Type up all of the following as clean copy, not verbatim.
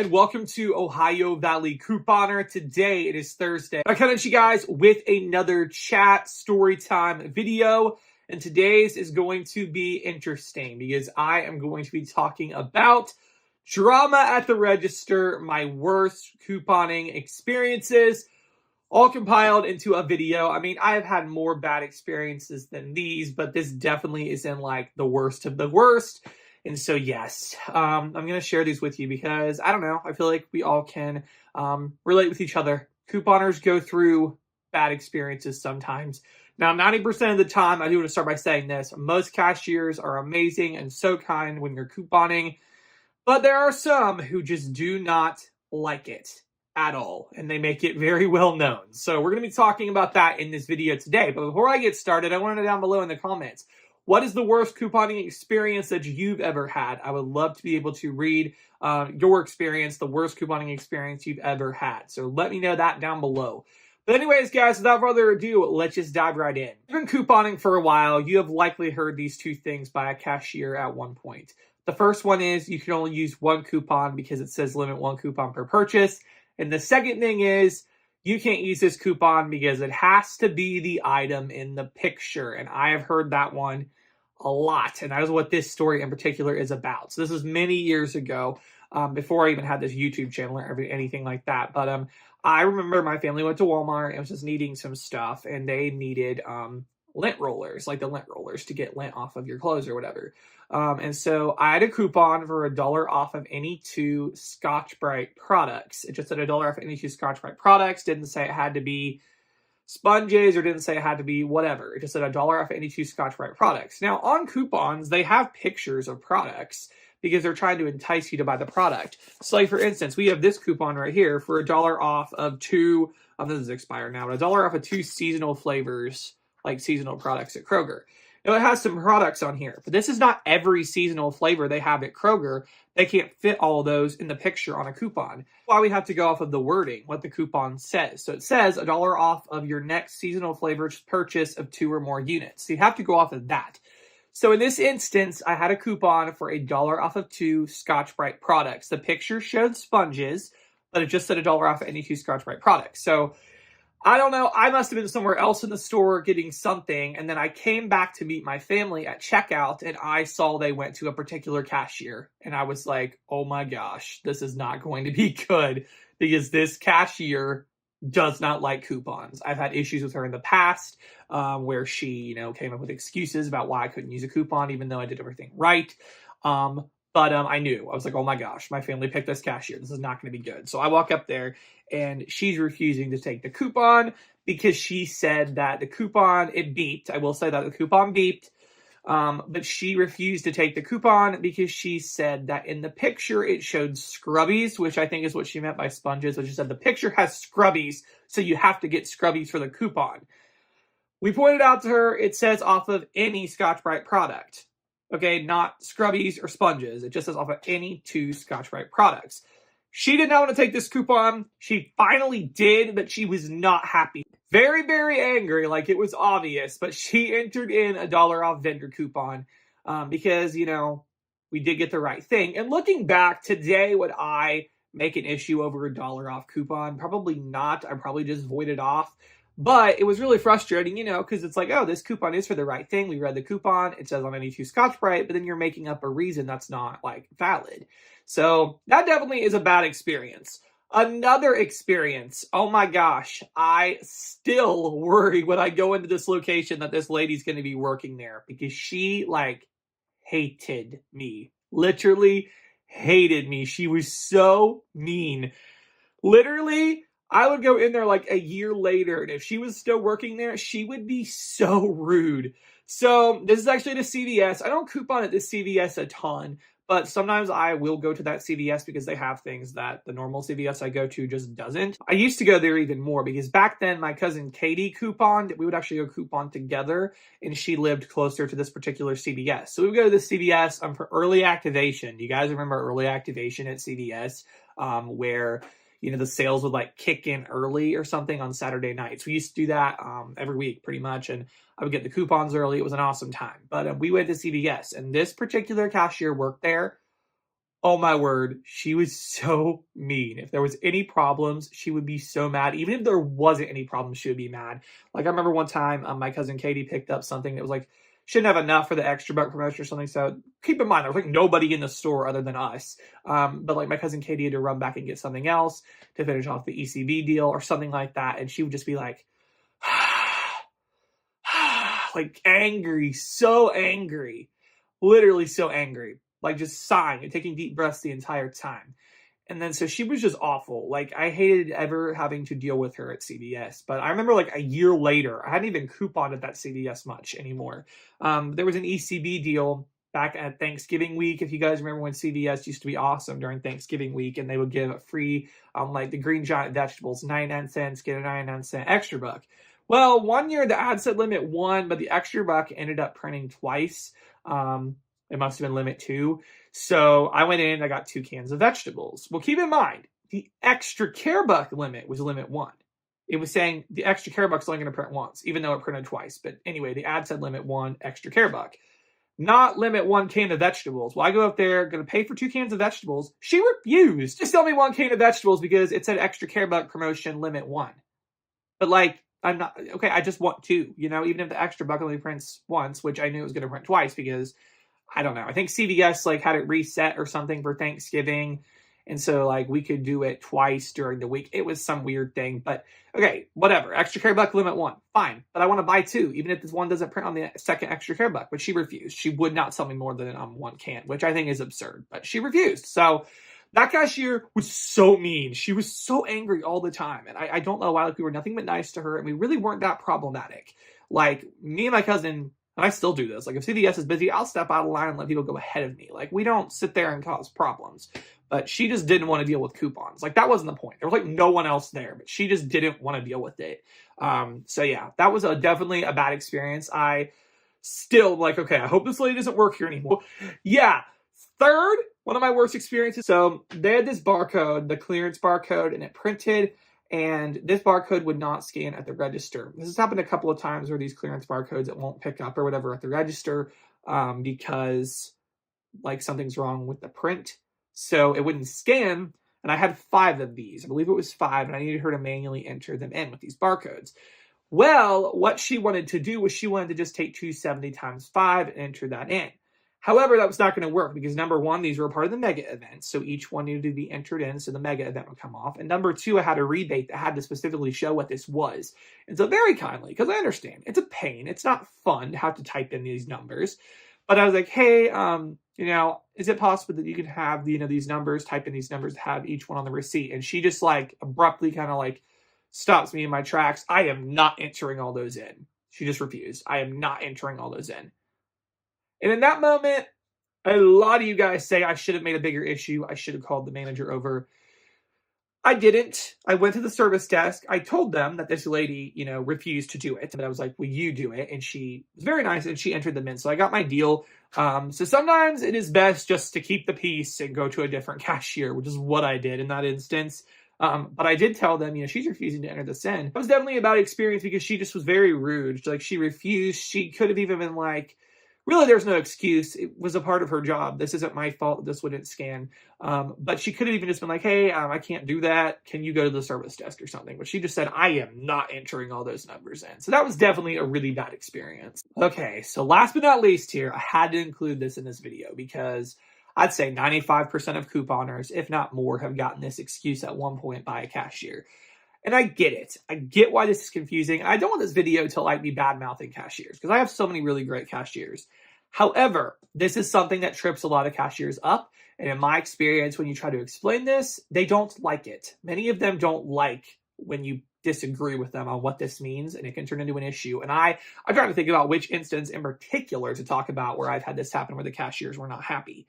and welcome to Ohio Valley Couponer. Today it is Thursday. I come at you guys with another chat story time video, and today's is going to be interesting because I am going to be talking about drama at the register, my worst couponing experiences, all compiled into a video. I mean, I have had more bad experiences than these, but this definitely is in like the worst of the worst. And so, yes, I'm going to share these with you because, I don't know, I feel like we all can relate with each other. Couponers go through bad experiences sometimes. Now, 90% of the time, I do want to start by saying this. Most cashiers are amazing and so kind when you're couponing, but there are some who just do not like it at all, and they make it very well known. So we're going to be talking about that in this video today. But before I get started, I want to know down below in the comments, what is the worst couponing experience that you've ever had? I would love to be able to read your experience, the worst couponing experience you've ever had. So let me know that down below. But anyways, guys, without further ado, let's just dive right in. You've been couponing for a while. You have likely heard these two things by a cashier at one point. The first one is you can only use one coupon because it says limit one coupon per purchase. And the second thing is you can't use this coupon because it has to be the item in the picture. And I have heard that one a lot, and that is what this story in particular is about. So this was many years ago, before I even had this YouTube channel or anything like that. But I remember my family went to Walmart and was just needing some stuff, and they needed lint rollers, like the lint rollers to get lint off of your clothes or whatever. And so I had a coupon for $1 off of any two Scotch-Brite products. It just said $1 off any two Scotch-Brite products. Didn't say it had to be sponges or didn't say it had to be whatever. It just said $1 off any two Scotch-Brite products. Now, on coupons, they have pictures of products because they're trying to entice you to buy the product. So, like, for instance, we have this coupon right here for $1 off of two, this is expired now, but $1 off of two seasonal flavors, like seasonal products at Kroger. Now, it has some products on here, but this is not every seasonal flavor they have at Kroger. They can't fit all of those in the picture on a coupon. Why we have to go off of the wording, what the coupon says. So it says $1 off of your next seasonal flavor purchase of 2 or more units. So you have to go off of that. So in this instance, I had a coupon for $1 off of 2 Scotch-Brite products. The picture showed sponges, but it just said $1 off of any 2 Scotch-Brite products. So I don't know, I must have been somewhere else in the store getting something, and then I came back to meet my family at checkout, and I saw they went to a particular cashier, and I was like, oh my gosh, this is not going to be good, because this cashier does not like coupons. I've had issues with her in the past, where she, came up with excuses about why I couldn't use a coupon, even though I did everything right. But I knew. I was like, oh my gosh, my family picked this cashier. This is not going to be good. So I walk up there, and she's refusing to take the coupon because she said that the coupon, it beeped. I will say that the coupon beeped. But she refused to take the coupon because she said that in the picture it showed scrubbies, which I think is what she meant by sponges. But she said the picture has scrubbies, so you have to get scrubbies for the coupon. We pointed out to her, it says off of any Scotch-Brite product. Okay, not scrubbies or sponges. It just says off of any 2 Scotch-Brite products. She did not want to take this coupon. She finally did, but she was not happy. Very, very angry, like it was obvious, but she entered in $1 off vendor coupon because, we did get the right thing. And looking back, today, would I make an issue over a $1 off coupon? Probably not. I probably just void it off. But it was really frustrating, because it's like, oh, this coupon is for the right thing. We read the coupon. It says on any 2 Scotch-Brite, but then you're making up a reason that's not, valid. So that definitely is a bad experience. Another experience, oh my gosh, I still worry when I go into this location that this lady's going to be working there because she, hated me. Literally hated me. She was so mean. Literally, I would go in there a year later, and if she was still working there, she would be so rude. So this is actually the CVS. I don't coupon at the CVS a ton, but sometimes I will go to that CVS because they have things that the normal CVS I go to just doesn't. I used to go there even more because back then my cousin Katie couponed. We would actually go coupon together, and she lived closer to this particular CVS. So we would go to the CVS for early activation. You guys remember early activation at CVS where the sales would kick in early or something on Saturday nights. We used to do that every week pretty much. And I would get the coupons early. It was an awesome time. But we went to CVS, and this particular cashier worked there Oh my word, she was so mean. If there was any problems, she would be so mad. Even if there wasn't any problems, she would be mad. Like I remember one time, my cousin Katie picked up something that was like, she didn't have enough for the extra buck promotion or something. So keep in mind, there was like nobody in the store other than us. But like my cousin Katie had to run back and get something else to finish off the ECB deal or something like that. And she would just be like, like angry, so angry, literally so angry, like just sighing and taking deep breaths the entire time. And then so she was just awful. Like I hated ever having to deal with her at CVS. But I remember like a year later, I hadn't even couponed at that CVS much anymore. There was an ECB deal back at Thanksgiving week. If you guys remember when CVS used to be awesome during Thanksgiving week, and they would give a free, like the green giant vegetables, 99 cents, get a 99-cent extra buck. Well, one year the ad said limit 1, but the extra buck ended up printing twice. It must have been limit 2. So I went in, I got 2 cans of vegetables. Well, keep in mind, the extra care buck limit was limit 1. It was saying the extra care buck's only going to print once, even though it printed twice. But anyway, the ad said limit 1, extra care buck. Not limit 1 can of vegetables. Well, I go up there, going to pay for 2 cans of vegetables. She refused to sell me 1 can of vegetables because it said extra care buck promotion limit 1. But like, I'm not, okay, I just want 2, you know, even if the extra buck only prints once, which I knew it was going to print twice because, I don't know, I think CVS like had it reset or something for Thanksgiving. And so like we could do it twice during the week. It was some weird thing, but okay, whatever. Extra care buck limit 1, fine. But I want to buy 2, even if this one doesn't print on the second extra care buck. But she refused. She would not sell me more than 1 can, which I think is absurd. But she refused. So that cashier was so mean. She was so angry all the time. And I don't know why. Like we were nothing but nice to her, and we really weren't that problematic. Like me and my cousin, and I still do this. Like if CVS is busy, I'll step out of line and let people go ahead of me. Like we don't sit there and cause problems. But she just didn't want to deal with coupons. Like that wasn't the point. There was like no one else there, but she just didn't want to deal with it. So yeah, that was definitely a bad experience. I still like, okay, I hope this lady doesn't work here anymore. Yeah. Third, one of my worst experiences. So they had this barcode, the clearance barcode, and it printed, and this barcode would not scan at the register. This has happened a couple of times where these clearance barcodes, it won't pick up or whatever at the register because like something's wrong with the print. So it wouldn't scan, and I had 5 of these. I believe it was 5, and I needed her to manually enter them in with these barcodes. Well, what she wanted to do was she wanted to just take 270 times 5 and enter that in. However, that was not going to work because number 1, these were part of the mega event. So each one needed to be entered in so the mega event would come off. And number 2, I had a rebate that had to specifically show what this was. And so very kindly, because I understand it's a pain. It's not fun to have to type in these numbers. But I was like, hey, you know, is it possible that you could have, you know, these numbers, type in these numbers, have each one on the receipt? And she just like abruptly kind of like stops me in my tracks. I am not entering all those in. She just refused. I am not entering all those in. And in that moment, a lot of you guys say I should have made a bigger issue. I should have called the manager over. I didn't. I went to the service desk. I told them that this lady, you know, refused to do it. But I was like, will you do it? And she was very nice and she entered them in. So I got my deal. So sometimes it is best just to keep the peace and go to a different cashier, which is what I did in that instance. But I did tell them, you know, she's refusing to enter this in. It was definitely a bad experience because she just was very rude. Like she refused. She could have even been like, really, there's no excuse. It was a part of her job. This isn't my fault that this wouldn't scan. But she could have even just been like, hey, I can't do that. Can you go to the service desk or something? But she just said, I am not entering all those numbers in. So that was definitely a really bad experience. Okay, so last but not least here, I had to include this in this video because I'd say 95% of couponers, if not more, have gotten this excuse at one point by a cashier. And I get it. I get why this is confusing. I don't want this video to like be bad-mouthing cashiers because I have so many really great cashiers. However, this is something that trips a lot of cashiers up. And in my experience, when you try to explain this, they don't like it. Many of them don't like when you disagree with them on what this means, and it can turn into an issue. And I'm trying to think about which instance in particular to talk about where I've had this happen where the cashiers were not happy.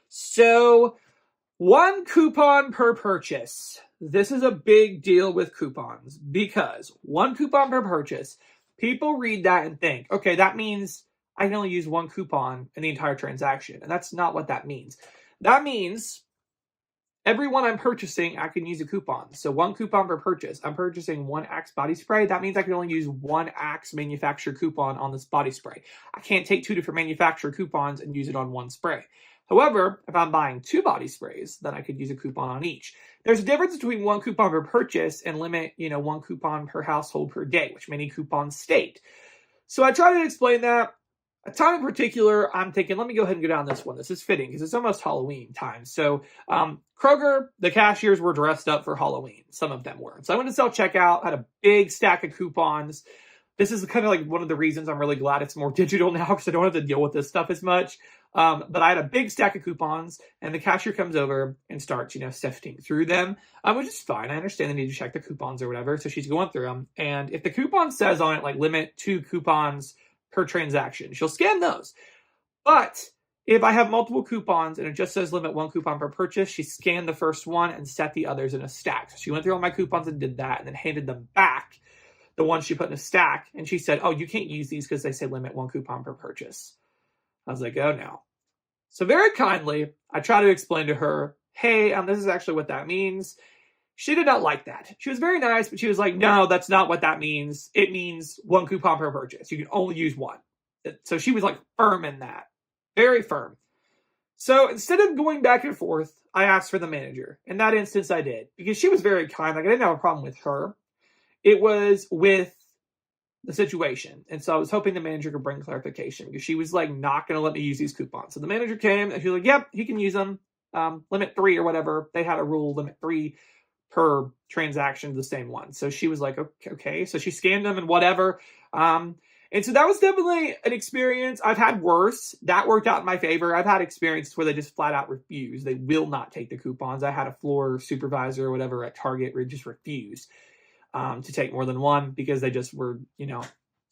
So 1 coupon per purchase. This is a big deal with coupons because 1 coupon per purchase, people read that and think, okay, that means I can only use 1 coupon in the entire transaction. And that's not what that means. That means every one I'm purchasing, I can use a coupon. So 1 coupon per purchase. I'm purchasing 1 Axe body spray. That means I can only use 1 Axe manufacturer coupon on this body spray. I can't take 2 different manufacturer coupons and use it on 1 spray. However, if I'm buying 2 body sprays, then I could use a coupon on each. There's a difference between 1 coupon per purchase and limit, 1 coupon per household per day, which many coupons state. So I try to explain that. A time in particular, I'm thinking, let me go ahead and go down this one. This is fitting because it's almost Halloween time. So Kroger, the cashiers were dressed up for Halloween. Some of them were. So I went to self-checkout, had a big stack of coupons. This is kind of like one of the reasons I'm really glad it's more digital now because I don't have to deal with this stuff as much. But I had a big stack of coupons, and the cashier comes over and starts, sifting through them, which is fine. I understand they need to check the coupons or whatever. So she's going through them. And if the coupon says on it, like limit 2 coupons per transaction, she'll scan those. But if I have multiple coupons and it just says limit 1 coupon per purchase, she scanned the first one and set the others in a stack. So she went through all my coupons and did that and then handed them back, the ones she put in a stack. And she said, oh, you can't use these because they say limit 1 coupon per purchase. I was like, oh no. So very kindly, I try to explain to her, hey, this is actually what that means. She did not like that. She was very nice, but she was like, no, that's not what that means. It means 1 coupon per purchase. You can only use 1. So she was like firm in that. Very firm. So instead of going back and forth, I asked for the manager. In that instance, I did. Because she was very kind. Like, I didn't have a problem with her. It was with the situation. And so I was hoping the manager could bring clarification. Because she was like not going to let me use these coupons. So the manager came and she was like, yep, he can use them. Limit 3 or whatever. They had a rule, limit 3 per transaction, the same one. So she was like, okay. So she scanned them and whatever. And so that was definitely an experience. I've had worse. That worked out in my favor. I've had experiences where they just flat out refuse. They will not take the coupons. I had a floor supervisor or whatever at Target where just refused to take more than 1 because they just were,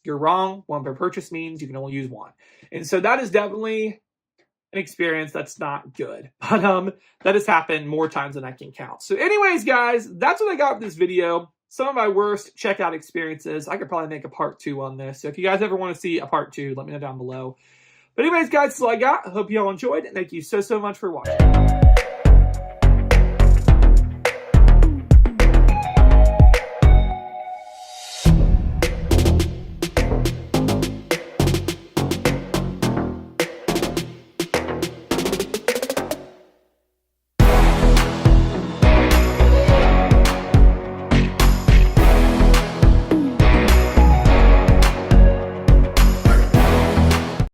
you're wrong. 1 per purchase means you can only use 1. And so that is definitely an experience that's not good. But that has happened more times than I can count. So anyways, guys, that's what I got with this video. Some of my worst checkout experiences. I could probably make a part 2 on this. So if you guys ever want to see a part 2, let me know down below. But anyways, guys, that's all I got. I hope you all enjoyed. And thank you so much for watching.